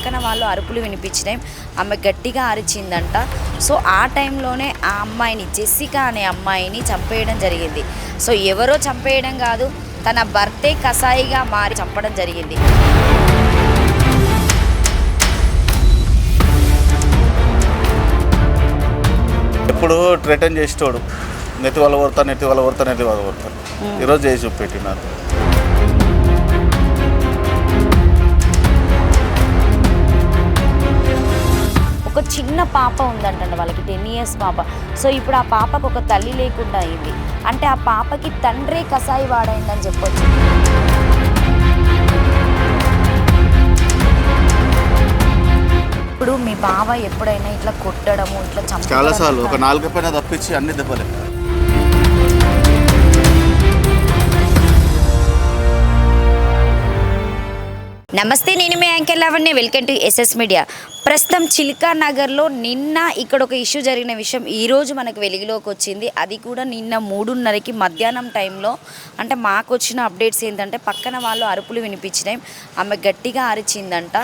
పక్కన వాళ్ళు అరుపులు వినిపించినాయి. ఆమె గట్టిగా అరిచిందంట. సో ఆ టైంలోనే ఆ అమ్మాయిని, జెసికా అనే అమ్మాయిని చంపేయడం జరిగింది. సో ఎవరో చంపేయడం కాదు, తన భర్తే కసాయిగా మారి చంపడం జరిగింది. ఎప్పుడు థ్రెటన్ చేసేటోడు, నెత్తి వాళ్ళ కొడతాను. ఈరోజు చేసి చూపెట్టినారు. ఒక చిన్న పాప ఉందంటండి వాళ్ళకి, 10 years పాప. సో ఇప్పుడు ఆ పాపకు ఒక తల్లి లేకుండా అయింది. అంటే ఆ పాపకి తండ్రే కసాయి వాడైందని చెప్పొచ్చు. ఇప్పుడు మీ బావ ఎప్పుడైనా ఇట్లా కొట్టడము, ఇట్లా చంపడం? చాలాసార్లు, ఒక 4 పైన తప్పించి అన్ని దెబ్బలే. నమస్తే, నేను మీ anchor Lavanya. Welcome to SS media. ప్రస్తుతం చిల్కా నగర్లో నిన్న ఇక్కడ ఒక ఇష్యూ జరిగిన విషయం ఈరోజు మనకు వెలుగులోకి వచ్చింది. అది కూడా నిన్న 3:30కి మధ్యాహ్నం టైంలో. అంటే మాకు వచ్చిన అప్డేట్స్ ఏంటంటే పక్కన వాళ్ళు అరుపులు వినిపించినాయి, ఆమె గట్టిగా అరిచిందంట.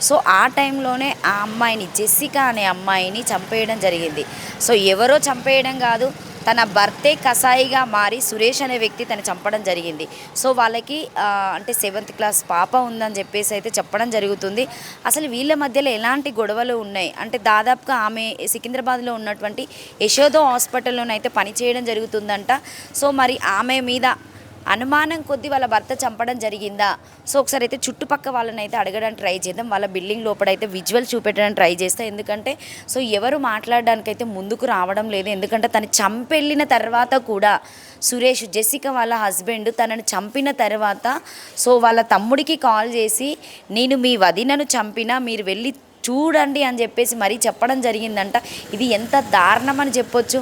సో ఆ టైంలోనే ఆ అమ్మాయిని, జెసికా అనే అమ్మాయిని చంపేయడం జరిగింది. సో ఎవరో చంపేయడం కాదు, తన భర్తే కసాయిగా మారి సురేష్ అనే వ్యక్తి తను చంపడం జరిగింది. సో వాళ్ళకి అంటే 7th class పాప ఉందని చెప్పేసి అయితే చెప్పడం జరుగుతుంది. అసలు వీళ్ళ మధ్యలో ఎలాంటి గొడవలు ఉన్నాయి అంటే దాదాపుగా ఆమె సికింద్రాబాద్లో ఉన్నటువంటి యశోద హాస్పిటల్లోనైతే పనిచేయడం జరుగుతుందంట. సో మరి ఆమె మీద అనుమానం కొద్దీ వాళ్ళ భర్త చంపడం జరిగిందా? సో ఒకసారి అయితే చుట్టుపక్క వాళ్ళని అయితే అడగడానికి ట్రై చేద్దాం. వాళ్ళ బిల్డింగ్ లోపలైతే విజువల్ చూపెట్టడానికి ట్రై చేస్తాం. ఎందుకంటే సో ఎవరు మాట్లాడడానికైతే ముందుకు రావడం లేదు. ఎందుకంటే తను చంపెళ్ళిన తర్వాత కూడా సురేష్, జెసికా వాళ్ళ హస్బెండ్, తనను చంపిన తర్వాత సో వాళ్ళ తమ్ముడికి కాల్ చేసి నేను మీ వదినను చంపినా, మీరు వెళ్ళి చూడండి అని చెప్పేసి మరీ చెప్పడం జరిగిందంట. ఇది ఎంత దారుణం అని చెప్పొచ్చు.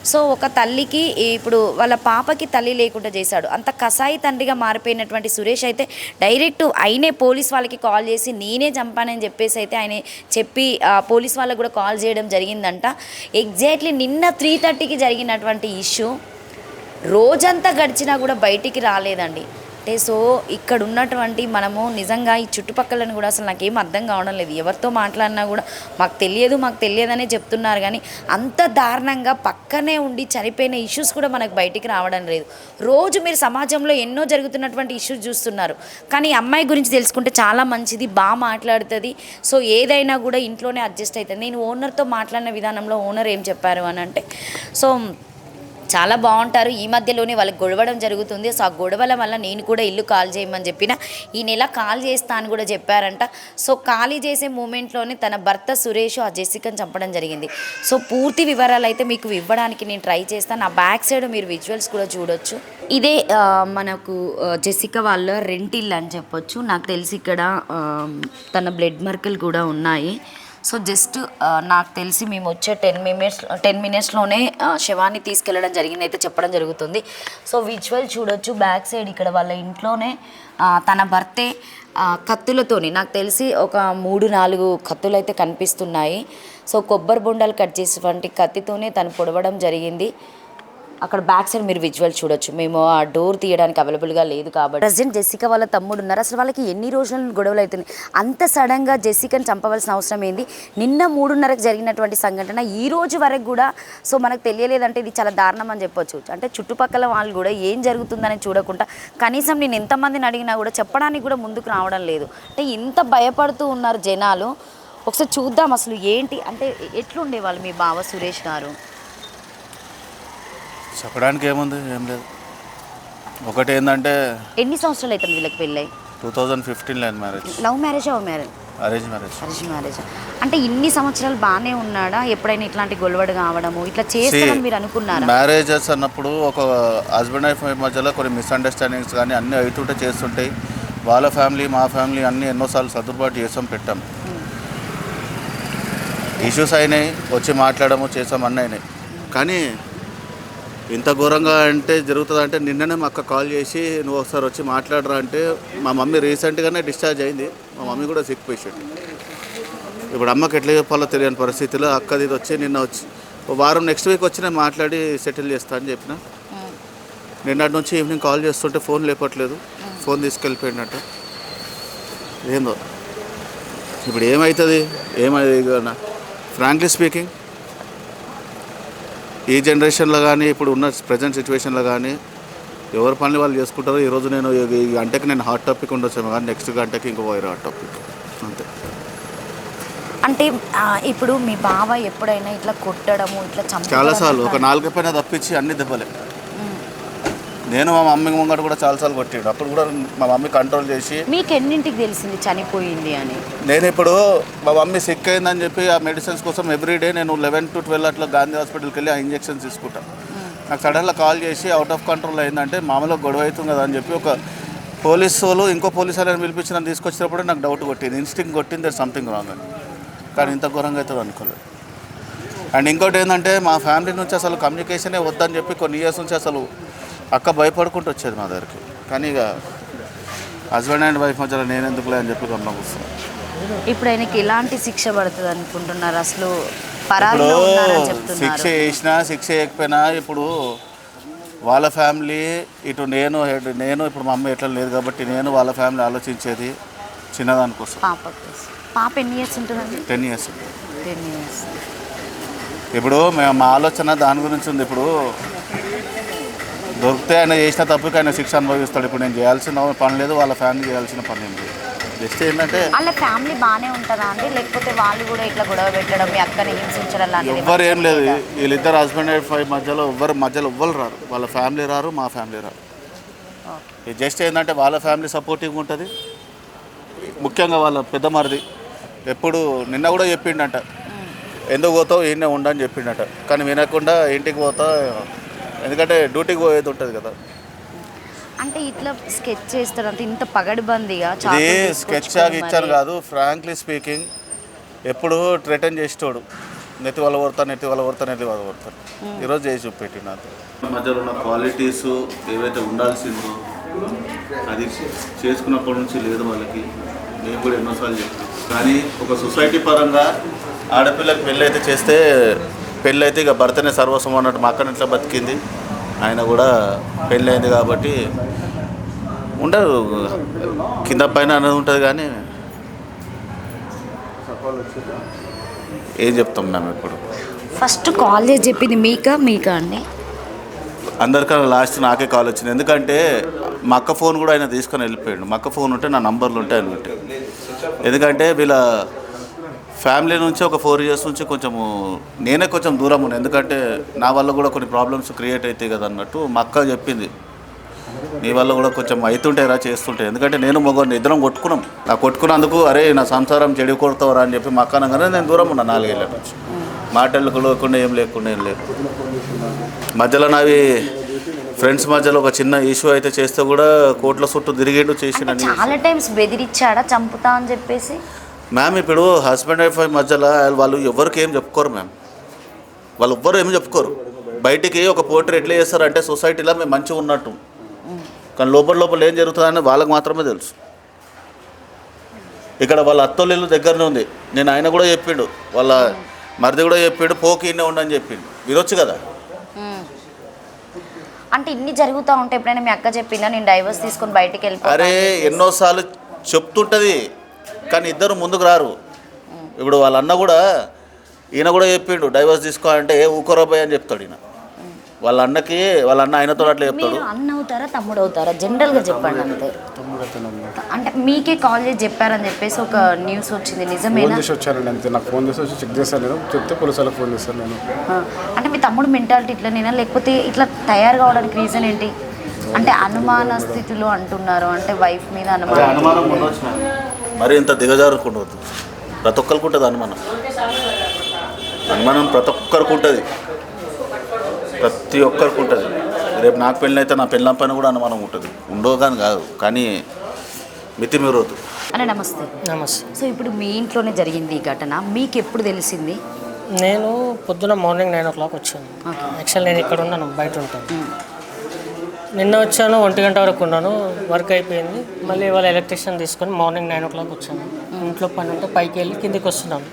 సో ఒక తల్లికి, ఇప్పుడు వాళ్ళ పాపకి తల్లి లేకుండా చేశాడు. అంత కసాయి తండ్రిగా మారిపోయినటువంటి సురేష్ అయితే డైరెక్ట్ ఆయనే పోలీస్ వాళ్ళకి కాల్ చేసి నేనే చంపానని చెప్పేసి అయితే ఆయన చెప్పి పోలీస్ వాళ్ళకి కూడా కాల్ చేయడం జరిగిందంట. ఎగ్జాక్ట్లీ నిన్న 3:30కి జరిగినటువంటి ఇష్యూ రోజంతా గడిచినా కూడా బయటికి రాలేదండి. అంటే సో ఇక్కడ ఉన్నటువంటి మనము నిజంగా ఈ చుట్టుపక్కలను కూడా అసలు నాకేం అర్థం కావడం లేదు. ఎవరితో మాట్లాడినా కూడా మాకు తెలియదనే చెప్తున్నారు. కానీ అంత దారుణంగా పక్కనే ఉండి చనిపోయిన ఇష్యూస్ కూడా మనకు బయటికి రావడం లేదు. రోజు మీరు సమాజంలో ఎన్నో జరుగుతున్నటువంటి ఇష్యూస్ చూస్తున్నారు. కానీ అమ్మాయి గురించి తెలుసుకుంటే చాలా మంచిది, బాగా మాట్లాడుతుంది. సో ఏదైనా కూడా ఇంట్లోనే అడ్జస్ట్ అవుతుంది. నేను ఓనర్తో మాట్లాడిన విధానంలో ఓనర్ ఏం చెప్పారు అని అంటే, సో చాలా బాగుంటారు, ఈ మధ్యలోనే వాళ్ళకి గొడవడం జరుగుతుంది. సో ఆ గొడవల వల్ల నేను కూడా ఇల్లు కాల్ చేయమని చెప్పిన, ఈ నెల కాల్ చేస్తా అని కూడా చెప్పారంట. సో ఖాళీ చేసే మూమెంట్లోనే తన భర్త సురేష్ ఆ జెసికాని చంపడం జరిగింది. సో పూర్తి వివరాలు అయితే మీకు ఇవ్వడానికి నేను ట్రై చేస్తాను. ఆ బ్యాక్ సైడ్ మీరు విజువల్స్ కూడా చూడొచ్చు. ఇదే మనకు జెసికా వాళ్ళ రెంటిల్లు అని చెప్పొచ్చు. నాకు తెలిసి ఇక్కడ తన బ్లడ్ మార్కులు కూడా ఉన్నాయి. సో జస్ట్ నాకు తెలిసి మేము వచ్చే 10 minutesలోనే శవాన్ని తీసుకెళ్ళడం జరిగింది అయితే చెప్పడం జరుగుతుంది. సో విజువల్ చూడొచ్చు. బ్యాక్ సైడ్ ఇక్కడ వాళ్ళ ఇంట్లోనే తన భర్తే కత్తులతోని, నాకు తెలిసి ఒక 3-4 కత్తులు అయితే కనిపిస్తున్నాయి. సో కొబ్బరి బొండాలు కట్ చేసేటువంటి కత్తితోనే తను పొడవడం జరిగింది. అక్కడ బ్యాక్ సైడ్ మీరు విజువల్ చూడొచ్చు. మేము ఆ డోర్ తీయడానికి అవైలబుల్గా లేదు కాబట్టి. ప్రెసిడెంట్ జెసికా వాళ్ళ తమ్ముడు ఉన్నారు. అసలు వాళ్ళకి ఎన్ని రోజుల గొడవలు అవుతుంది? అంత సడన్గా జెసికాని చంపవలసిన అవసరం ఏంది? నిన్న 3:30కి జరిగినటువంటి సంఘటన ఈ రోజు వరకు కూడా సో మనకు తెలియలేదంటే ఇది చాలా దారుణం అని చెప్పొచ్చు. అంటే చుట్టుపక్కల వాళ్ళు కూడా ఏం జరుగుతుందని చూడకుండా కనీసం నేను ఎంతమందిని అడిగినా కూడా చెప్పడానికి కూడా ముందుకు రావడం లేదు. అంటే ఇంత భయపడుతూ ఉన్నారు జనాలు. ఒకసారి చూద్దాం అసలు ఏంటి అంటే ఎట్లుండేవాళ్ళు మీ బావ సురేష్ గారు? చెప్పడానికి ఏముంది, ఏం లేదు. ఒకటి ఏంటంటే, ఎన్ని సంవత్సరాలు అవుతుంది వీళ్ళకి పెళ్ళై? 2015లో marriage. Love marriage, marriage? Arrange marriage. అంటే ఇన్ని సంవత్సరాలు బాగానే ఉన్నాడా? ఎప్పుడైనా ఇట్లాంటి గొడవడు కావడము ఇట్లా చేస్తామని మీరు అనుకున్నారా? మ్యారేజెస్ అన్నప్పుడు ఒక హస్బెండ్ వైఫ్ మధ్యలో కొన్ని మిస్అండర్స్టాండింగ్స్ కానీ అన్నీ అవుతుంటే చేస్తుంటాయి. వాళ్ళ ఫ్యామిలీ మా ఫ్యామిలీ అన్నీ ఎన్నోసార్లు సర్దుబాటు చేసాం, పెట్టాం. ఇష్యూస్ అయినాయి, వచ్చి మాట్లాడము చేసాం, అన్నీ అయినాయి. కానీ ఇంత ఘోరంగా అంటే జరుగుతుందంటే నిన్ననే మా అక్క కాల్ చేసి నువ్వు ఒకసారి వచ్చి మాట్లాడరా అంటే, మా మమ్మీ రీసెంట్గానే డిశ్చార్జ్ అయింది. మా మమ్మీ కూడా సిక్ పేషెంట్. ఇప్పుడు అమ్మకి ఎట్లా చెప్పాలో తెలియని పరిస్థితిలో అక్కది ఇది వచ్చి నిన్న వచ్చి వారం నెక్స్ట్ వీక్ వచ్చి నేను మాట్లాడి సెటిల్ చేస్తా అని చెప్పిన. నిన్నటి నుంచి ఈవినింగ్ కాల్ చేస్తుంటే ఫోన్ లేపట్లేదు, ఫోన్ తీసుకెళ్ళిపోయినట్టు. ఏందో ఇప్పుడు ఏమవుతుంది ఫ్రాంక్లీ స్పీకింగ్ ఈ జనరేషన్లో కానీ ఇప్పుడు ఉన్న ప్రజెంట్ సిచ్యువేషన్లో కానీ ఎవరి పనులు వాళ్ళు చేసుకుంటారో. ఈరోజు నేను ఈ గంటకి నేను హాట్ టాపిక్ ఉండొచ్చాము కానీ నెక్స్ట్ గంటకి ఇంకో వేరే హాట్ టాపిక్ అంతే. అంటే ఇప్పుడు మీ బావ ఎప్పుడైనా ఇట్లా కొట్టడము ఇట్లా చాలాసార్లు ఒక 4 పైన తప్పించి అన్ని దెబ్బలే. నేను మా మమ్మీ ముంగట కూడా చాలాసార్లు కొట్టాడు. అప్పుడు కూడా మా మమ్మీ కంట్రోల్ చేసి. మీకు ఎన్నింటికి తెలిసింది చనిపోయింది అని? నేను ఇప్పుడు మా మమ్మీ సిక్ అయిందని చెప్పి ఆ మెడిసిన్స్ కోసం ఎవ్రీడే నేను 11 to 12 అట్లా గాంధీ హాస్పిటల్కి వెళ్ళి ఆ ఇంజెక్షన్స్ తీసుకుంటాను. నాకు సడన్గా కాల్ చేసి అవుట్ ఆఫ్ కంట్రోల్ అయిందంటే మామూలుగా గొడవ అవుతుంది కదా అని చెప్పి ఒక పోలీసు వాళ్ళు ఇంకో పోలీసు వాళ్ళని పిలిపించి నన్ను తీసుకొచ్చినప్పుడు నాకు డౌట్ కొట్టింది, ఇన్స్టింక్ట్ కొట్టింది, దర్ సంథింగ్ రాంగ్ అని. కానీ ఇంత ఘోరంగా అవుతుంది అనుకోలేదు. అండ్ ఇంకోటి ఏంటంటే మా ఫ్యామిలీ నుంచి అసలు కమ్యూనికేషనే వద్దని చెప్పి కొన్ని ఇయర్స్ నుంచి అసలు అక్క భయపడుకుంటూ వచ్చేది మా దగ్గరికి. కానీ ఇక హస్బెండ్ అండ్ వైఫ్ మధ్యలో నేను ఎందుకులే అని చెప్పి గమనం వస్తుంది. ఇప్పుడు ఆయనకి ఎలాంటి శిక్ష పడుతుంది అనుకుంటున్నారు? అసలు ఇప్పుడు శిక్ష చేసినా శిక్ష చేయకపోయినా ఇప్పుడు వాళ్ళ ఫ్యామిలీ ఇటు నేను ఇప్పుడు మా అమ్మ ఎట్లా లేదు కాబట్టి నేను వాళ్ళ ఫ్యామిలీ ఆలోచించేది చిన్నదానికోసం. పాప ఎన్ని ఇయర్స్ ఉంటుందండి? 10 years. 10 years. ఇప్పుడు మా ఆలోచన దాని గురించి ఉంది. ఇప్పుడు దొరికితే ఆయన చేసిన తప్పుకి ఆయన శిక్ష అనుభవిస్తాడు. ఇప్పుడు నేను చేయాల్సిన పని లేదు, వాళ్ళ ఫ్యామిలీ చేయాల్సిన పని ఏం లేదు. జస్ట్ ఏంటంటే వాళ్ళ ఫ్యామిలీ బాగానే ఉంటుందా అండి, లేకపోతే వాళ్ళు కూడా ఇట్లా గొడవ పెట్టడం, మీ అక్కని హింసించడం లాంటిది? ఎవ్వరు ఏం లేదు. వీళ్ళిద్దరు హస్బెండ్ అండ్ వైఫ్ మధ్యలో ఎవ్వరు రారు. వాళ్ళ ఫ్యామిలీ రారు, మా ఫ్యామిలీ రారు. ఇది జస్ట్ ఏంటంటే వాళ్ళ ఫ్యామిలీ సపోర్టివ్గా ఉంటుంది. ముఖ్యంగా వాళ్ళ పెద్ద మరిది ఎప్పుడు నిన్న కూడా చెప్పిండట, ఎందుకు పోతావు ఈయనే ఉండని చెప్పిండట. కానీ వినకుండా ఇంటికి పోతా, ఎందుకంటే డ్యూటీకి పోయేది ఉంటుంది కదా. అంటే ఇట్లా స్కెచ్ చేస్తారు అంటే ఇంత పగడిబందిగా? ఇది స్కెచ్ ఇచ్చాను కాదు, ఫ్రాంక్లీ స్పీకింగ్ ఎప్పుడు థ్రెటన్ చేసేటోడు, నెత్తి వాళ్ళ కొడతాను. ఈరోజు చేసి చూపెట్టి నాకు మధ్యలో ఉన్న క్వాలిటీస్ ఏవైతే ఉండాల్సిందో అది చేసుకున్నప్పటి నుంచి లేదు వాళ్ళకి. మేము కూడా ఎన్నోసార్లు చెప్తాం. కానీ ఒక సొసైటీ పరంగా ఆడపిల్లకి పెళ్ళి అయితే చేస్తే పెళ్ళి అయితే ఇక భర్తనే సర్వస్వం అన్నట్టు మా అక్కని ఇట్లా బతికింది. ఆయన కూడా పెళ్ళి అయింది కాబట్టి ఉండదు, కింద పైన అనేది ఉంటుంది. కానీ ఏం చెప్తాం మేము ఇప్పుడు? ఫస్ట్ కాల్ చేసి చెప్పింది మీకా అండి? అందరికన్నా లాస్ట్ నాకే కాల్ వచ్చింది. ఎందుకంటే మా అక్క ఫోన్ కూడా ఆయన తీసుకొని వెళ్ళిపోయాడు. మా అక్క ఫోన్ ఉంటే నా నంబర్లు ఉంటాయి ఆయన ఉంటే. ఎందుకంటే వీళ్ళ ఫ్యామిలీ నుంచి ఒక 4 years నుంచి కొంచెము నేనే కొంచెం దూరం ఉన్నాను. ఎందుకంటే నా వల్ల కూడా కొన్ని ప్రాబ్లమ్స్ క్రియేట్ అవుతాయి కదా అన్నట్టు మా అక్క చెప్పింది, నీ వల్ల కూడా కొంచెం అవుతుంటాయిరా చేస్తుంటాయి. ఎందుకంటే నేను మగవాడిని ఇద్దరం కొట్టుకున్నాం. ఆ కొట్టుకున్నందుకు అరే నా సంసారం చెడి కొడతావరా అని చెప్పి మా అక్క అనగానే నేను దూరం ఉన్నా 4 ఏళ్ళ నుంచి. మాటలు లేకుండా ఏం లేదు. మధ్యలో నావి ఫ్రెండ్స్ మధ్యలో ఒక చిన్న ఇష్యూ అయితే చేస్తే కూడా కోట్ల చుట్టూ తిరిగేట్టు చేసిన. చాలా టైమ్స్ బెదిరించాడా చంపుతా అని చెప్పేసి? మ్యామ్ ఇప్పుడు హస్బెండ్ అండ్ వైఫ్ మధ్యలో వాళ్ళు ఎవరికి ఏం చెప్పుకోరు మ్యామ్. వాళ్ళు ఎవ్వరు ఏమి చెప్పుకోరు. బయటికి ఒక పోర్ట్రేట్ ఎట్లా చేస్తారంటే సొసైటీలో మేము మంచిగా ఉన్నట్టు, కానీ లోపల ఏం జరుగుతుందని వాళ్ళకి మాత్రమే తెలుసు. ఇక్కడ వాళ్ళ అత్తోళ్ళు దగ్గరనే ఉంది. నేను ఆయన కూడా చెప్పిండు, వాళ్ళ మరిది కూడా చెప్పిండు, పోకి ఇన్నే ఉండని చెప్పిండు. వినొచ్చు కదా. అంటే ఇన్ని జరుగుతూ ఉంటే ఎప్పుడైనా మీ అక్క చెప్పిందా నేను డైవర్స్ తీసుకొని బయటికి వెళ్ళిపోతా? అరే ఎన్నోసార్లు చెప్తుంటుంది కానీ ఇద్దరు ముందుకు రారు. ఇప్పుడు వాళ్ళ అన్న కూడా ఈయన కూడా చెప్పిండు డైవర్స్ తీసుకో అంటే ఊకోరాబాయ్ అని చెప్తాడు ఈయన. వాళ్ళ అన్న ఆయనతో అట్లా చెప్తాడు. అన్న అవుతారా తమ్ముడు అవుతారా జనరల్గా చెప్పండి అంతే. అంటే మీకే కాల్ చేసి చెప్పారని చెప్పేసి ఒక న్యూస్ వచ్చింది, నిజమేనా? వచ్చారండి అంతే. నాకు ఫోన్ చేసి వచ్చి చెక్ చేశాను, నేను చెప్తే పోలీసు వాళ్ళకి ఫోన్ చేశాను నేను. అంటే మీ తమ్ముడు మెంటాలిటీ ఇట్లనేనా, లేకపోతే ఇట్లా తయారు కావడానికి రీజన్ ఏంటి? అంటే అనుమాన స్థితిలో అంటున్నారు, అంటే వైఫ్ మీద అనుమానం మరి ఇంత దిగజారుకుంటుంది. ప్రతి ఒక్కరికి ఉంటుంది అనుమానం ప్రతి ఒక్కరికి ఉంటుంది. రేపు నాకు పెళ్ళి అయితే నా పెళ్ళం పైన కూడా అనుమానం ఉంటుంది. ఉండవు కానీ కాదు, కానీ మితిమీరొద్దు. అన్న నమస్తే. సో ఇప్పుడు మీ ఇంట్లోనే జరిగింది ఈ ఘటన, మీకు ఎప్పుడు తెలిసింది? నేను పొద్దున మార్నింగ్ 9 o'clock వచ్చాను. యాక్చువల్ నేను ఇక్కడ ఉన్నాను, బయట ఉంటాను. నిన్న వచ్చాను, 1 గంట వరకు ఉన్నాను, వర్క్ అయిపోయింది. మళ్ళీ ఇవాళ ఎలక్ట్రీషియన్ తీసుకొని మార్నింగ్ 9 o'clock వచ్చాను. ఇంట్లో పని ఉంటే పైకి వెళ్ళి కిందికి వస్తున్నాను.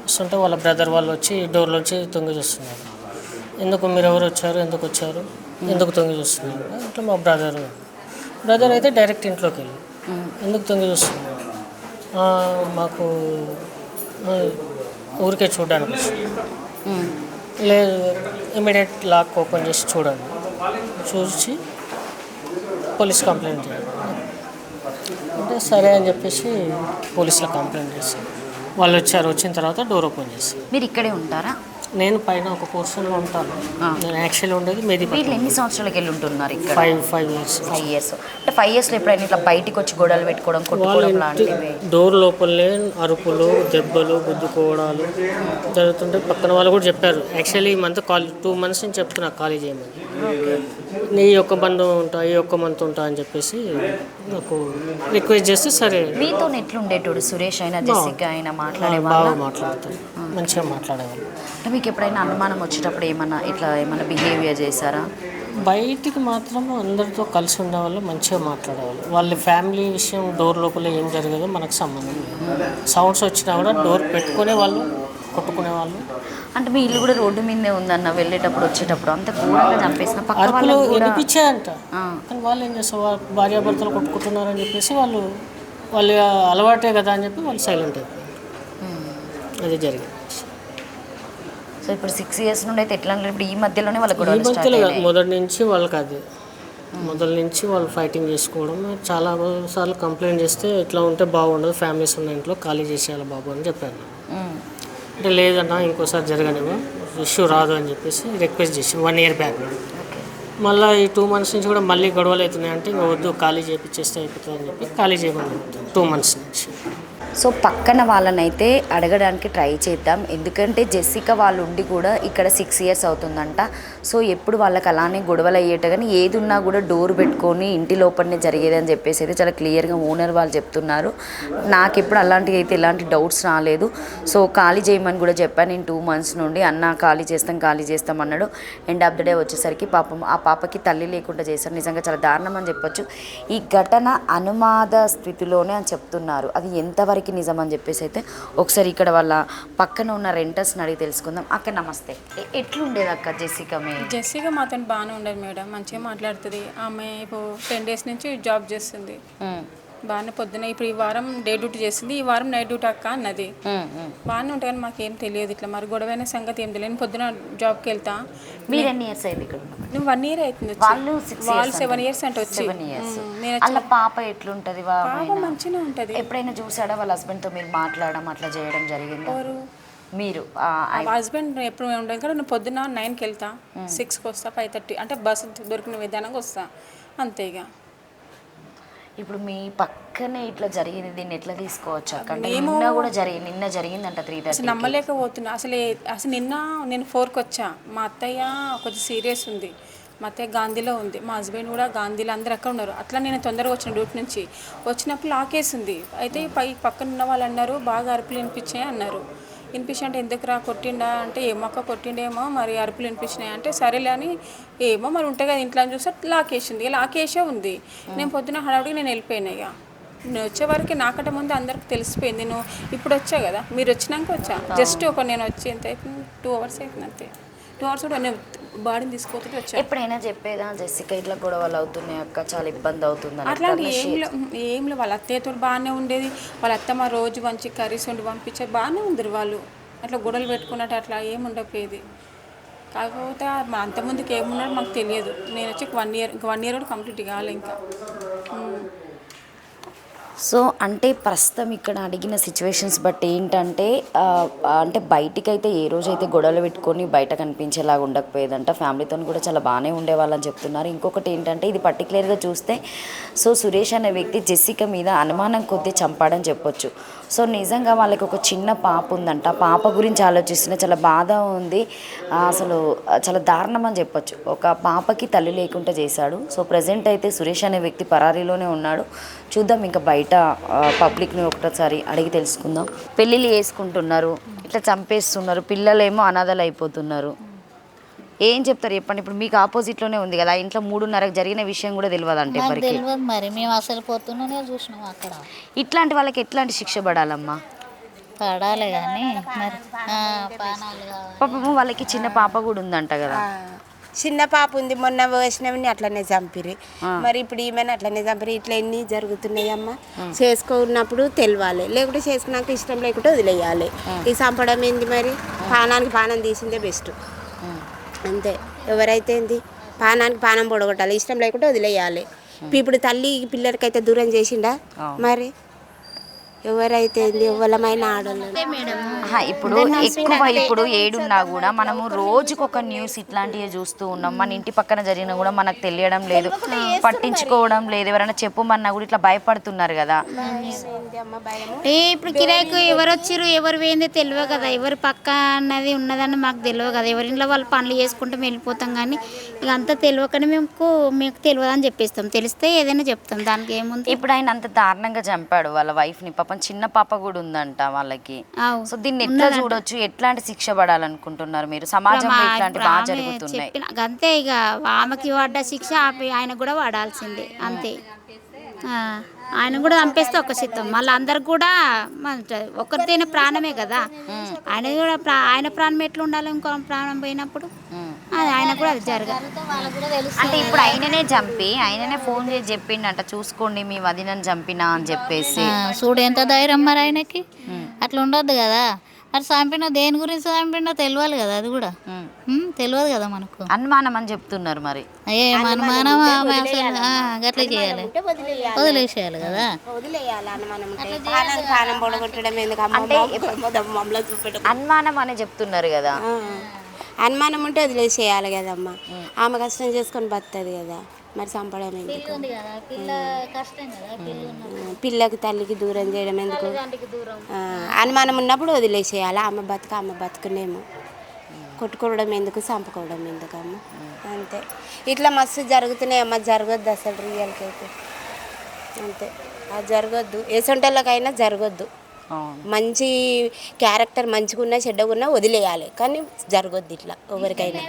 వస్తుంటే వాళ్ళ బ్రదర్ వాళ్ళు వచ్చి డోర్లోంచి తొంగి చూస్తున్నారు. ఎందుకు మీరు ఎవరు వచ్చారు, ఎందుకు తొంగి చూస్తున్నారు? ఇట్లా మా బ్రదర్ అయితే డైరెక్ట్ ఇంట్లోకి వెళ్ళి ఎందుకు తొంగి చూస్తున్నారు? మాకు ఆ, ఊరికే చూడడానికి లేదు, ఇమీడియట్ లాక్ ఓపెన్ చేసి చూడండి, చూసి పోలీస్ కంప్లైంట్ చేయాలి అంటే సరే అని చెప్పేసి పోలీసులో కంప్లైంట్ చేసి వాళ్ళు వచ్చారు. వచ్చిన తర్వాత డోర్ ఓపెన్ చేసి మీరు ఇక్కడే ఉంటారా? నేను పైన ఒక పోర్షన్లో ఉంటాను. నేను యాక్చువల్లీ ఉండేది వీళ్ళు ఎన్ని సంవత్సరాలకి వెళ్ళి ఉంటున్నారు ఇక్కడ? 5 years. 5 years. అంటే 5 yearsలో ఎప్పుడైనా ఇట్లా బయటికి వచ్చి గొడవలు పెట్టుకోవడం, కొట్టుకోవడం లాంటివి? డోర్ లోపలే అరుపులు, దెబ్బలు, గుద్దుకోవడాలు జరుగుతుంటే పక్కన వాళ్ళు కూడా చెప్పారు. యాక్చువల్లీ ఈ మంత్ 2 months నుంచి చెప్తున్నా ఖాళీ చేయమని. నీ ఒక్క మంది ఉంటా, ఈ ఒక్క మంత్ ఉంటా అని చెప్పేసి నాకు రిక్వెస్ట్ చేస్తే సరే. మీతో ఎట్లుండేటోడు? సురేష్ అయినా జెసికా అయినా మాట్లాడేవాళ్ళ? బాగా మాట్లాడతారు, మంచిగా మాట్లాడేవాళ్ళు. అంటే మీకు ఎప్పుడైనా అనుమానం వచ్చేటప్పుడు ఏమన్నా బిహేవియర్ చేశారా? బయటికి మాత్రం అందరితో కలిసి ఉండేవాళ్ళు, మంచిగా మాట్లాడేవాళ్ళు. వాళ్ళ ఫ్యామిలీ విషయం డోర్ లోపల ఏం జరిగేదో మనకు సంబంధం లేదు. సౌండ్స్ వచ్చినా కూడా డోర్ పెట్టుకునే వాళ్ళు, కొట్టుకునేవాళ్ళు. అంటే మీ ఇల్లు కూడా రోడ్డు మీదే ఉందన్న, వెళ్ళేటప్పుడు వచ్చేటప్పుడు అంత ఘోరంగా చంపేసిన పక్క అరుపులు వాళ్ళకు కూడా వినిపించాయంట. కానీ వాళ్ళు ఏం చేస్తారు, భార్యాభర్తలు కొట్టుకుంటున్నారని చెప్పేసి వాళ్ళు అలవాటే కదా అని చెప్పి వాళ్ళు సైలెంట్ అయిపోయారు. అది జరిగింది. సో ఇప్పుడు 6 years నుండి అయితే ఎట్లా ఇప్పుడు ఈ మధ్యలోనే వాళ్ళకి కూడా ఈ మధ్యలో మొదటి నుంచి వాళ్ళకి అది మొదటి నుంచి వాళ్ళు ఫైటింగ్ చేసుకోవడం. చాలా సార్లు కంప్లైంట్ చేస్తే ఇట్లా ఉంటే బాగుండదు, ఫ్యామిలీస్ ఉన్న ఇంట్లో ఖాళీ చేసేయాలి బాబు అని చెప్పాను. అంటే లేదన్నా ఇంకోసారి జరగనేమో, ఇష్యూ రాదు అని చెప్పేసి రిక్వెస్ట్ చేసి 1 year బ్యాక్. మళ్ళీ ఈ 2 months నుంచి కూడా మళ్ళీ గొడవలు అవుతున్నాయి అంటే ఇంకా వద్దు, ఖాళీ చేయించేస్తే అయిపోతుంది అని చెప్పి ఖాళీ చేయమని 2 months నుంచి. సో పక్కన వాళ్ళనైతే అడగడానికి ట్రై చేద్దాం, ఎందుకంటే జెసికా వాళ్ళు ఉండి కూడా ఇక్కడ 6 years అవుతుందంట. సో ఎప్పుడు వాళ్ళకి అలానే గొడవలు అయ్యేట, కానీ ఏది ఉన్నా కూడా డోర్ పెట్టుకొని ఇంటి లోపలనే జరిగేది అని చెప్పేసి అయితే చాలా క్లియర్గా ఓనర్ వాళ్ళు చెప్తున్నారు. నాకు ఎప్పుడు అలాంటివి అయితే ఎలాంటి డౌట్స్ రాలేదు. సో ఖాళీ చేయమని కూడా చెప్పాను నేను 2 months నుండి. అన్న ఖాళీ చేస్తాం అన్నాడు. ఎండ్ ఆఫ్ ద డే వచ్చేసరికి పాపం ఆ పాపకి తల్లి లేకుండా చేశారు. నిజంగా చాలా దారుణం అని చెప్పొచ్చు. ఈ ఘటన అనుమాద స్థితిలోనే అని చెప్తున్నారు. అది ఎంతవరకు నిజం అని చెప్పేసి అయితే ఒకసారి ఇక్కడ వాళ్ళ పక్కన ఉన్న రెంటర్స్ని అడిగి తెలుసుకుందాం. అక్క నమస్తే, ఎట్లుండేది అక్క జెసికా? జెసికా మాతో బాగానే ఉండదు మేడం, మంచిగా మాట్లాడుతుంది. ఆమె ఇప్పుడు 10 days నుంచి జాబ్ చేస్తుంది బాగానే. పొద్దున ఇప్పుడు ఈ వారం డే డ్యూటీ చేస్తుంది, ఈ వారం నైట్ డ్యూటీ అక్క అన్నది. బాగానే ఉంటుంది కానీ మాకేం తెలియదు ఇట్లా మరి గొడవైన సంగతి ఏం తెలియదు. పొద్దున జాబ్కి వెళ్తా. మీరు ఎన్ని ఇయర్స్ అయింది ఇక్కడ? నువ్వు 1 year అవుతుంది. వాళ్ళు 7 years అంటే వచ్చి. 7 years. అలా పాప ఎట్లుంటది? మంచిగా ఉంటుంది. ఎప్పుడైనా చూసాడా వాళ్ళ హస్బెండ్తో మీరు మాట్లాడడం అట్లా చేయడం జరిగిందా? మీరు హస్బెండ్ ఎప్పుడు ఉండదు కదా. నేను పొద్దున 9కి వెళ్తా, 6కి వస్తా, 5:30 అంటే బస్సు దొరికిన విధానంగా వస్తా అంతే. ఇక ఇప్పుడు మీ పక్కనే ఇట్లా జరిగింది, దీన్ని ఎట్లా తీసుకోవచ్చు అక్క? నిన్న కూడా నిన్న జరిగిందంట 3:30. నమ్మలేకపోతున్నా అసలు. నిన్న నేను 4కి వచ్చా. మా అత్తయ్య కొంచెం సీరియస్ ఉంది, మా అత్తయ్య గాంధీలో ఉంది, మా హస్బెండ్ కూడా గాంధీలో, అందరు అక్కడ ఉన్నారు. అట్లా నేను తొందరగా వచ్చిన డ్యూటీ నుంచి. వచ్చినప్పుడు లాకేసింది. అయితే పక్కన ఉన్న వాళ్ళు అన్నారు బాగా అరుపులు వినిపించాయి అన్నారు. వినిపించి అంటే ఎందుకు రా కొట్టిండా అంటే ఏమక్క కొట్టిండేమో మరి అరుపులు వినిపించినాయి అంటే సరేలే అని ఏమో మరి ఉంటాయి కదా ఇంట్లో అని చూస్తే లాకేసింది. లాకేసే ఉంది. నేను పొద్దున హడావుడికి నేను వెళ్ళిపోయినా. ఇక నేను వచ్చే వరకు నాకంటే ముందు అందరికి తెలిసిపోయింది. నేను ఇప్పుడు వచ్చా కదా, మీరు వచ్చినాక వచ్చా. జస్ట్ నేను వచ్చి ఎంత అవుతుంది, 2 hours అవుతుంది అంతే. 2 hours కూడా నేను బాడీని తీసుకుపోతుంటే వచ్చా. ఎప్పుడైనా చెప్పేదా జెసికా ఇట్లా గొడవలు అవుతున్నాయి అక్క, చాలా ఇబ్బంది అవుతుంది? అట్లాంటి ఏంలో వాళ్ళ అత్తయ్యతో బాగానే ఉండేది. వాళ్ళ అత్తమ్మ రోజు మంచి కర్రీస్ వండి పంపించే బాగానే ఉంది. వాళ్ళు అట్లా గొడవలు పెట్టుకున్నట్టు అట్లా ఏమి ఉండకపోయేది. కాకపోతే అంతమందికి ఏమున్నాడో మాకు తెలియదు. నేను వచ్చి 1 year, ఇంకా 1 year కూడా కంప్లీట్ కావాలి ఇంకా. సో అంటే ప్రస్తుతం ఇక్కడ అడిగిన సిచ్యువేషన్స్ బట్టి ఏంటంటే అంటే బయటికైతే ఏ రోజైతే గొడవలు పెట్టుకొని బయట కనిపించేలాగా ఉండకపోయేదంట. ఫ్యామిలీతో కూడా చాలా బాగానే ఉండేవాళ్ళని చెప్తున్నారు. ఇంకొకటి ఏంటంటే ఇది పర్టికులర్గా చూస్తే సో సురేష్ అనే వ్యక్తి జెసికా మీద అనుమానం కొద్దీ చంపాడని చెప్పొచ్చు. సో నిజంగా వాళ్ళకి ఒక చిన్న పాప ఉందంట. పాప గురించి ఆలోచిస్తున్న చాలా బాధ ఉంది. అసలు చాలా దారుణం అని చెప్పొచ్చు. ఒక పాపకి తల్లి లేకుండా చేశాడు. సో ప్రజెంట్ అయితే సురేష్ అనే వ్యక్తి పరారీలోనే ఉన్నాడు. చూద్దాం ఇంకా బయట పబ్లిక్ని ఒకసారి అడిగి తెలుసుకుందాం. పెళ్ళిళ్ళు చేసుకుంటున్నారు, ఇట్లా చంపేస్తున్నారు, పిల్లలేమో అనాథలు అయిపోతున్నారు. ఏం చెప్తారు చెప్పండి? ఇప్పుడు మీకు ఆపోజిట్లోనే ఉంది కదా, ఇంట్లో 3:30కి జరిగిన విషయం కూడా తెలియదంటే ఎవరికి? మరి మేము అసలు పొద్దున్నే చూసినాం అక్కడ. ఇట్లాంటి వాళ్ళకి ఎట్లాంటి శిక్ష పడాలమ్మా? పడాలి కానీ మరి పానాలు పాపం వాళ్ళకి చిన్న పాప కూడా ఉందంట కదా. చిన్న పాప ఉంది, మొన్న వైష్ణవిని అట్లనే చంపిరి, మరి ఇప్పుడు ఈమెను అట్లనే చంపిరి. ఇట్లా ఎన్ని జరుగుతున్నాయి అమ్మ. చేసుకున్నప్పుడు తెలియాలి, లేకుంటే చేసుకున్నాక ఇష్టం లేకుంటే వదిలేయాలి. ఈ చంపడం ఏంది మరి? పానానికి పానం తీసిందే బెస్ట్ అంతే. ఎవరైతే ఏంది పానానికి పానం పొడగొట్టాలి, ఇష్టం లేకుంటే వదిలేయాలి. ఇప్పుడు తల్లి పిల్లలకైతే దూరం చేసిండా మరి? ఎవరైతే ఏంది ఎవరమైన ఆడవాళ్ళు ఇప్పుడు ఎక్కువ ఇప్పుడు ఏడున్నా కూడా మనము రోజుకొక న్యూస్ ఇట్లాంటివి చూస్తూ ఉన్నాం. మన ఇంటి పక్కన జరిగినా కూడా మనకు తెలియడం లేదు, పట్టించుకోవడం లేదు. ఎవరైనా చెప్పమన్నా కూడా ఇట్లా భయపడుతున్నారు కదా. ఇప్పుడు కిరాయికు ఎవరు వచ్చారు ఎవరు పోయింది తెలియదు కదా, ఎవరు పక్క అన్నది ఉన్నదని మాకు తెలియదు కదా. ఎవరింట్లో వాళ్ళు పనులు చేసుకుంటూ వెళ్ళిపోతాం, కానీ ఇక అంతా తెలియకనే మీకు తెలియదు అని చెప్పేస్తాం. తెలిస్తే ఏదైనా చెప్తాం, దానికి ఏముంది. ఇప్పుడు ఆయన అంత దారుణంగా చంపాడు వాళ్ళ వైఫ్ని, పాపం చిన్న పాప కూడా ఉందంట వాళ్ళకి. సో దీన్ని ఎట్లా చూడొచ్చు, ఎట్లాంటి శిక్ష పడాలనుకుంటున్నారు మీరు? సమాజంలో ఇట్లాంటి బాగా జరుగుతున్నాయి అంతే. ఇక ఆమెకి పడ్డ శిక్ష ఆయన కూడా పడాల్సిందే అంతే. ఆయన కూడా చంపేస్తే ఒక చిత్తం, మళ్ళీ అందరికి కూడా ఒకరితోనే ప్రాణమే కదా. ఆయన కూడా ఆయన ప్రాణం ఎట్లా ఉండాలి, ఇంకో ప్రాణం పోయినప్పుడు అది ఆయన కూడా అది జరగాలి. అంటే ఇప్పుడు ఆయననే చంపి ఆయననే ఫోన్ చేసి చెప్పిండంట, చూసుకోండి మీ వదినని చంపినా అని చెప్పేసి. చూడు ఎంత ధైర్యం మరి ఆయనకి. అట్లా ఉండొద్దు కదా. మరి చంపిన దేని గురించి చంపినా తెలియాలి కదా, అది కూడా తెలియదు కదా మనకు. అనుమానం అని చెప్తున్నారు మరి. ఏం అనుమానం అసలు గట్లా చేయాలి, వదిలేసేయాలి కదా. పానం పొడగొట్టడం ఎందుకు? అనుమానం అని చెప్తున్నారు కదా. అనుమానం ఉంటే వదిలేసేయాలి కదమ్మా. ఆమె కష్టం చేసుకొని బతుంది కదా, మరి చంపడం ఎందుకు? పిల్లకి తల్లికి దూరం చేయడం ఎందుకు? అనుమానం ఉన్నప్పుడు వదిలేసేయాలి. ఆమె బతుకునేమో. కొట్టుకోవడం ఎందుకు, చంపుకోవడం ఎందుకు అమ్మ? అంతే. ఇట్లా మస్తు జరుగుతున్నాయి అమ్మ. జరగొద్దు అసలు రియల్కి అయితే అంతే. అది జరగొద్దు, ఎసొంటోళ్ళకైనా జరగొద్దు. మంచి క్యారెక్టర్ మంచిగా ఉన్నా చెడ్డగా ఉన్నా వదిలేయాలి, కానీ జరగొద్దు ఇట్లా ఎవరికైనా.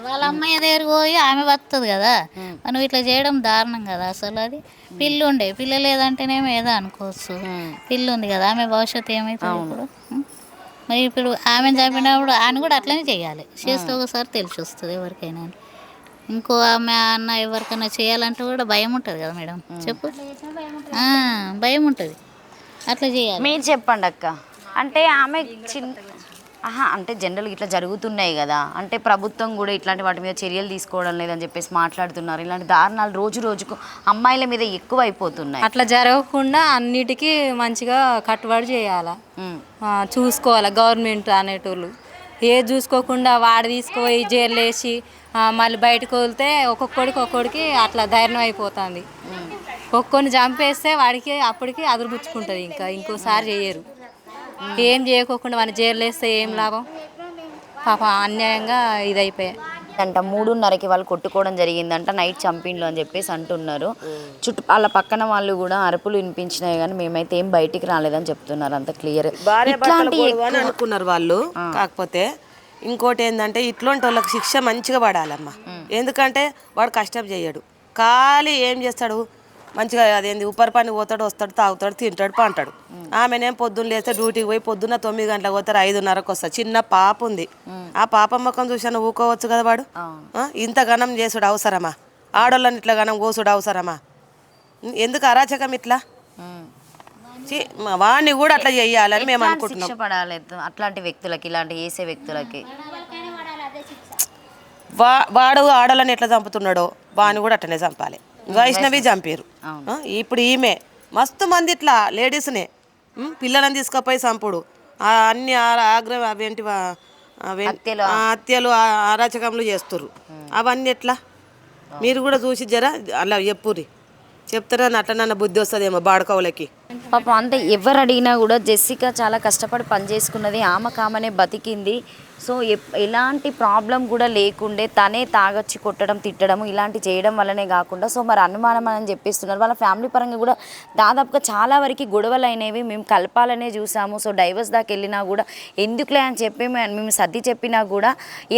వాళ్ళ అమ్మాయి దగ్గరికి పోయి ఆమె బతుకుతుంది కదా, మనం ఇట్లా చేయడం దారుణం కదా అసలు. అది పిల్ల లేదంటేనేమో ఏదో అనుకోవచ్చు, పిల్ల ఉంది కదా, ఆమె భవిష్యత్తు ఏమవుతుంది ఇప్పుడు? మరి ఇప్పుడు ఆమెను చంపినప్పుడు ఆయన కూడా అట్లనే చేయాలి. చేస్తే ఒకసారి తెలిసి వస్తుంది ఎవరికైనా. ఇంకో ఆమె అన్న ఎవరికైనా చేయాలంటే కూడా భయం ఉంటుంది కదా మేడం, చెప్పు. భయం ఉంటుంది, అట్లా చేయాలి. మీరు చెప్పండి అక్క. అంటే ఆమె అంటే జనరల్గా ఇట్లా జరుగుతున్నాయి కదా, అంటే ప్రభుత్వం కూడా ఇట్లాంటి వాటి మీద చర్యలు తీసుకోవడం లేదని చెప్పేసి మాట్లాడుతున్నారు. ఇలాంటి దారుణాలు రోజు రోజుకు అమ్మాయిల మీద ఎక్కువ అయిపోతున్నాయి. అట్లా జరగకుండా అన్నిటికీ మంచిగా కట్టుబడి చేయాలి, చూసుకోవాలి గవర్నమెంట్ అనేటోళ్ళు. ఏది చూసుకోకుండా వాడు తీసుకుపోయి జైలు వేసి మళ్ళీ బయటకు వదిలితే ఒక్కొక్కడికి అట్లా ధైర్యం అయిపోతుంది. ఒక్కొని చంపేస్తే వాడికి అప్పటికి అదురుపుచ్చుకుంటుంది, ఇంకోసారి చేయరు. ఏం చేయకోకుండా వాడిని జైలు వేస్తే ఏం లాభం? పాప అన్యాయంగా ఇదైపోయాయి అంట. 3:30కి వాళ్ళు కొట్టుకోవడం జరిగిందంట, నైట్ చంపిండ్లు అని చెప్పేసి అంటున్నారు. వాళ్ళ పక్కన వాళ్ళు కూడా అరుపులు వినిపించినాయి, కానీ మేమైతే ఏం బయటికి రాలేదని చెప్తున్నారు. అంత క్లియర్ అని అనుకున్నారు వాళ్ళు. కాకపోతే ఇంకోటి ఏంటంటే ఇట్లాంటి వాళ్ళకి శిక్ష మంచిగా పడాలమ్మా. ఎందుకంటే వాడు కష్టం చేయడు, ఖాళీ ఏం చేస్తాడు మంచిగా అదేంది ఉప్పరి పని పోతాడు, వస్తాడు, తాగుతాడు, తింటాడు, పంటాడు. ఆమెనేం పొద్దున్న లేస్తే డ్యూటీకి పోయి పొద్దున్న 9 గంటలకు పోతారు, 5:30కు వస్తారు. చిన్న పాప ఉంది, ఆ పాప ముఖం చూసాను ఊకోవచ్చు కదా వాడు. ఇంత ఘనం చేసుడు అవసరమా? ఆడోళ్ళని ఇట్లా ఘనం కోసుడు అవసరమా? ఎందుకు అరాచకం ఇట్లా? వాడిని కూడా అట్లా చెయ్యాలని మేము అనుకుంటున్నాం. అట్లాంటి వ్యక్తులకి, ఇలాంటి వేసే వ్యక్తులకి వాడు ఆడోళ్ళని ఎట్లా చంపుతున్నాడో వాడిని కూడా అట్లనే చంపాలి. వైష్ణవి చంపారు, ఇప్పుడు ఈమె మస్తు మంది ఇట్లా లేడీస్నే పిల్లలను తీసుకుపోయి చంపుడు, అన్ని ఆగ్రహం అవేంటి హత్యలు అరాచకములు చేస్తుర్రు. అవన్నీ ఎట్లా? మీరు కూడా చూసి జరా అలా చెప్పుర్రి, చెప్తారని అట్లా నన్న బుద్ధి వస్తుందేమో బాడకవులకి. పాపం అంతే. ఎవరు అడిగినా కూడా జెస్సికా చాలా కష్టపడి పని చేసుకున్నది, ఆమెనే బతికింది. సో ఎలాంటి ప్రాబ్లం కూడా లేకుండే తనే తాగొచ్చి కొట్టడం, తిట్టడం ఇలాంటి చేయడం వల్లనే కాకుండా సో మరి అనుమానం అని చెప్పిస్తున్నారు. వాళ్ళ ఫ్యామిలీ పరంగా కూడా దాదాపుగా చాలా వరకు గొడవలు అయినవి, మేము కలపాలనే చూసాము. సో డైవర్స్ దాకా వెళ్ళినా కూడా ఎందుకులే అని చెప్పి మేము సర్ది చెప్పినా కూడా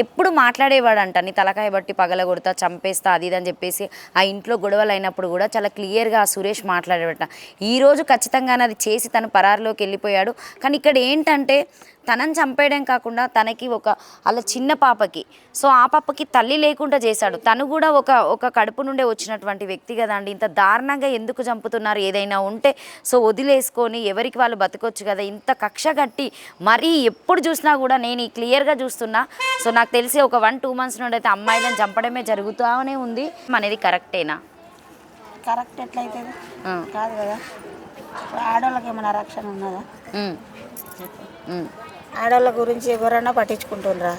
ఎప్పుడు మాట్లాడేవాడంట, నీ తలకాయ బట్టి పగలగొడతా, చంపేస్తా, అది ఇది అని చెప్పేసి. ఆ ఇంట్లో గొడవలు అయినప్పుడు కూడా చాలా క్లియర్గా సురేష్ మాట్లాడేవాట. ఈరోజు ఖచ్చితంగా ఖచ్చితంగానే అది చేసి తను పరారిలోకి వెళ్ళిపోయాడు. కానీ ఇక్కడ ఏంటంటే తనని చంపేయడం కాకుండా తనకి అలా చిన్న పాపకి, సో ఆ పాపకి తల్లి లేకుండా చేశాడు. తను కూడా ఒక కడుపు నుండే వచ్చినటువంటి వ్యక్తి కదండి. ఇంత దారుణంగా ఎందుకు చంపుతున్నారు? ఏదైనా ఉంటే సో వదిలేసుకొని ఎవరికి వాళ్ళు బతకొచ్చు కదా. ఇంత కక్ష కట్టి మరీ ఎప్పుడు చూసినా కూడా నేను క్లియర్గా చూస్తున్నా. సో నాకు తెలిసి ఒక 1-2 months నుండి అయితే అమ్మాయిలను చంపడమే జరుగుతూనే ఉంది. అనేది కరెక్టేనా? కరెక్ట్ ఎట్లయితుంది? కాదు కదా. ఆడవాళ్ళకి ఏమైనా రక్షణ ఉన్నదా? ఆడవాళ్ళ గురించి ఎవరన్నా పట్టించుకుంటున్నారా?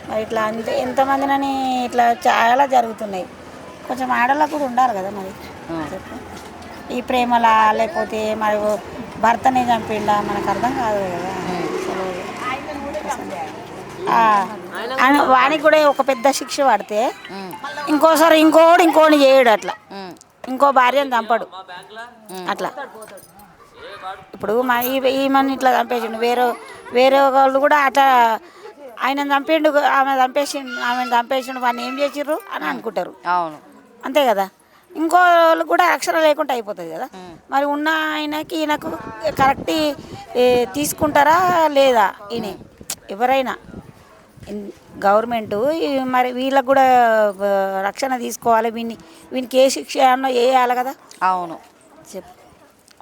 మరి ఇట్లా అంటే ఎంతమందినని ఇట్లా చాలా జరుగుతున్నాయి. కొంచెం ఆడవాళ్ళకు కూడా ఉండాలి కదా మరి. ఈ ప్రేమలా లేకపోతే మరి భర్తనే చంపిండా మనకు అర్థం కాదు కదా. వానికి కూడా ఒక పెద్ద శిక్ష పడితే ఇంకోసారి ఇంకోని చేయడు. అట్లా ఇంకో భార్యను చంపడు అట్లా. ఇప్పుడు ఈమెను ఇట్లా చంపేసిండు, వేరే వాళ్ళు కూడా అట్లా ఆయన చంపిండు, ఆమెను చంపేసిండు, వాడిని ఏం చేసిర్రు అని అనుకుంటారు. అవును, అంతే కదా. ఇంకో వాళ్ళు కూడా రక్షణ లేకుండా అయిపోతుంది కదా. మరి ఉన్న ఈయనకు కరెక్ట్ తీసుకుంటారా లేదా? ఈయన ఎవరైనా గవర్నమెంటు మరి వీళ్ళకు కూడా రక్షణ తీసుకోవాలి. వీనికి ఏ శిక్ష అన్నో వేయాలి కదా. అవును, చెప్పు.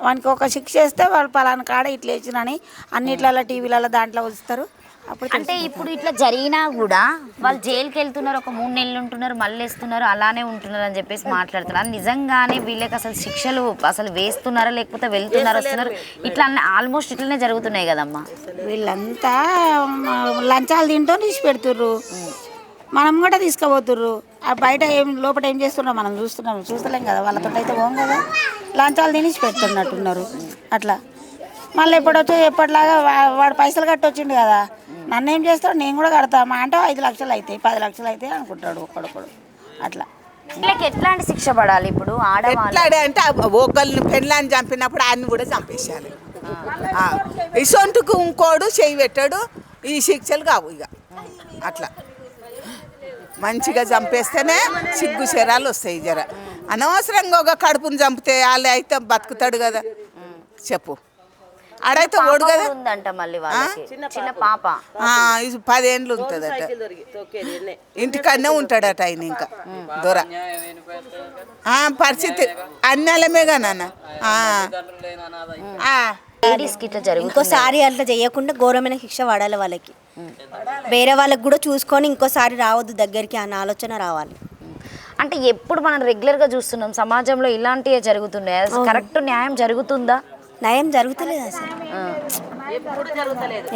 వానికి ఒక శిక్ష వేస్తే వాళ్ళు పలానా కాడ ఇట్లా వేసినని అన్నిట్లలో టీవీలలో దాంట్లో వస్తారు. అప్పుడు అంటే ఇప్పుడు ఇట్లా జరిగినా కూడా వాళ్ళు జైలుకి వెళ్తున్నారు, ఒక 3 నెలలు ఉంటున్నారు, మళ్ళీ వేస్తున్నారు, అలానే ఉంటున్నారు అని చెప్పేసి మాట్లాడుతున్నారు. అది నిజంగానే వీళ్ళకి అసలు శిక్షలు అసలు వేస్తున్నారా లేకపోతే వెళ్తున్నారు వస్తున్నారు ఇట్లా ఆల్మోస్ట్ ఇట్లనే జరుగుతున్నాయి కదమ్మా. వీళ్ళంతా లంచాలు తింటూ తీసి పెడుతుర్రు, మనం కూడా తీసుకుపోతుర్రు. ఆ బయట లోపల ఏం చేస్తున్నాం మనం చూస్తలేం కదా. వాళ్ళతో అయితే పోం కదా. లంచాలు తినేసి పెడుతున్నట్టున్నారు అట్లా. మళ్ళీ ఎప్పటిలాగా వాడు పైసలు కట్టొచ్చిండు కదా, నన్ను ఏం చేస్తాడు, నేను కూడా కడతా. మా అంటే 5 లక్షలు అవుతాయి, 10 లక్షలు అవుతాయి అనుకుంటాడు ఒక్కడొక్కడు అట్లా. వీళ్ళకి ఎట్లాంటి శిక్ష పడాలి ఇప్పుడు? ఆడవాళ్ళు అంటే ఒకళ్ళని పెళ్ళాన్ని చంపినప్పుడు ఆయన్ని కూడా చంపేసేయాలి. ఇసొంటుకు ఇంకోడు చేయి పెట్టాడు, ఈ శిక్షలు కావు ఇక. అట్లా మంచిగా చంపేస్తేనే సిగ్గు శరాలు వస్తాయి. జర అనవసరంగా ఒక కడుపుని చంపితే వాళ్ళు అయితే బతుకుతాడు కదా. చెప్పు, ఆడైతే ఓడు కదా. చిన్న పాప 10 ఏళ్ళు ఉంటుందట. ఇంటికన్నా ఉంటాడట ఆయన. ఇంకా దొర పరిస్థితి అన్నలమేగా నాన్న. ఇంకోసారి అట్లా చేయకుండా ఘోరమైన శిక్ష పడాలి వాళ్ళకి. వేరే వాళ్ళకి కూడా చూసుకొని ఇంకోసారి రావద్దు దగ్గరికి అన్న ఆలోచన రావాలి. అంటే ఎప్పుడు మనం రెగ్యులర్గా చూస్తున్నాం సమాజంలో ఇలాంటివే జరుగుతున్నాయి. కరెక్ట్ న్యాయం జరుగుతుందా? న్యాయం జరుగుతలేదు అసలు,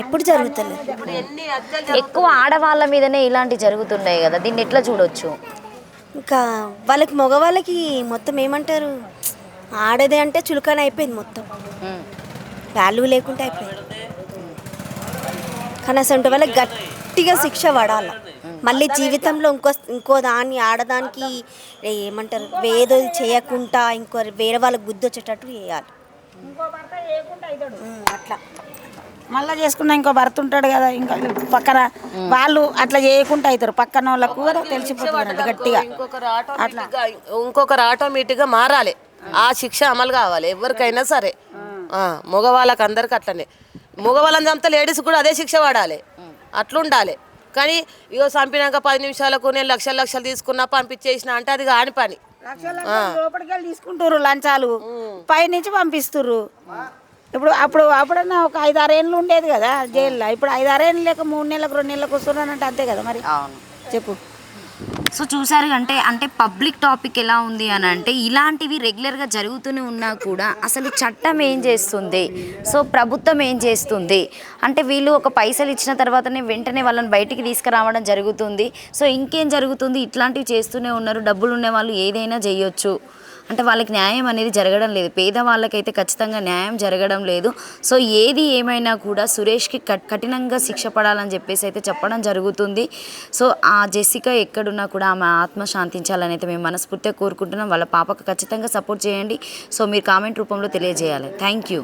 ఎప్పుడు జరుగుతలేదు. ఎక్కువ ఆడవాళ్ళ మీదనే ఇలాంటి జరుగుతున్నాయి కదా, దీన్ని ఎట్లా చూడొచ్చు? ఇంకా వాళ్ళకి మగవాళ్ళకి మొత్తం ఏమంటారు, ఆడదే అంటే చులకన అయిపోయింది, మొత్తం వాల్యూ లేకుండా అయిపోయింది. కానీ అసలు వాళ్ళకి గట్టిగా శిక్ష పడాల. మళ్ళీ జీవితంలో ఇంకో దాన్ని ఆడదానికి ఏమంటారు ఏదో చేయకుండా వేరే వాళ్ళకి బుద్ధి వచ్చేటట్టు చేయాలి. అట్లా మళ్ళీ చేసుకున్నా ఇంకో భర్త ఉంటాడు కదా, ఇంకా పక్కన వాళ్ళు అట్లా చేయకుండా అవుతారు. పక్కన వాళ్ళకు కూడా తెలిసిపోతుంది గట్టిగా. ఇంకొకరు ఆటోమేటిక్గా మారాలి. ఆ శిక్ష అమలు కావాలి ఎవరికైనా సరే. మగవాళ్ళకి అందరికి అట్లనే. మగవాళ్ళని చంపితే లేడీస్ కూడా అదే శిక్ష పడాలి, అట్లుండాలి. కానీ ఇగో చంపినాక 10 నిమిషాలకు నేను లక్షలు తీసుకున్నా పంపించేసిన అంటే అది కాని పని. లోపలికి తీసుకుంటారు లంచాలు, పైనుంచి పంపిస్తుర్రు. అప్పుడన్నా ఒక 5-6 ఏళ్ళు ఉండేది కదా జైల్లో. ఇప్పుడు 5-6 ఏళ్ళు లేక 3 నెలలకు 2 నెలలకు వస్తున్నానంటే అంతే కదా మరి. చెప్పు. సో చూసారు అంటే పబ్లిక్ టాపిక్ ఎలా ఉంది అని అంటే ఇలాంటివి రెగ్యులర్గా జరుగుతూనే ఉన్నా కూడా అసలు చట్టం ఏం చేస్తుంది, సో ప్రభుత్వం ఏం చేస్తుంది అంటే వీళ్ళు ఒక పైసలు ఇచ్చిన తర్వాతనే వెంటనే వాళ్ళని బయటికి తీసుకురావడం జరుగుతుంది. సో ఇంకేం జరుగుతుంది, ఇట్లాంటివి చేస్తూనే ఉన్నారు. డబ్బులు ఉన్న వాళ్ళు ఏదైనా చేయొచ్చు అంటే వాళ్ళకి న్యాయం అనేది జరగడం లేదు. పేదవాళ్ళకైతే ఖచ్చితంగా న్యాయం జరగడం లేదు. సో ఏది ఏమైనా కూడా సురేష్కి కఠినంగా శిక్ష పడాలని చెప్పేసి అయితే చెప్పడం జరుగుతుంది. సో ఆ జెసికా ఎక్కడున్నా కూడా ఆమె ఆత్మ శాంతించాలని అయితే మేము మనస్ఫూర్తిగా కోరుకుంటున్నాం. వాళ్ళ పాపకు ఖచ్చితంగా సపోర్ట్ చేయండి. సో మీరు కామెంట్ రూపంలో తెలియజేయాలి. Thank you.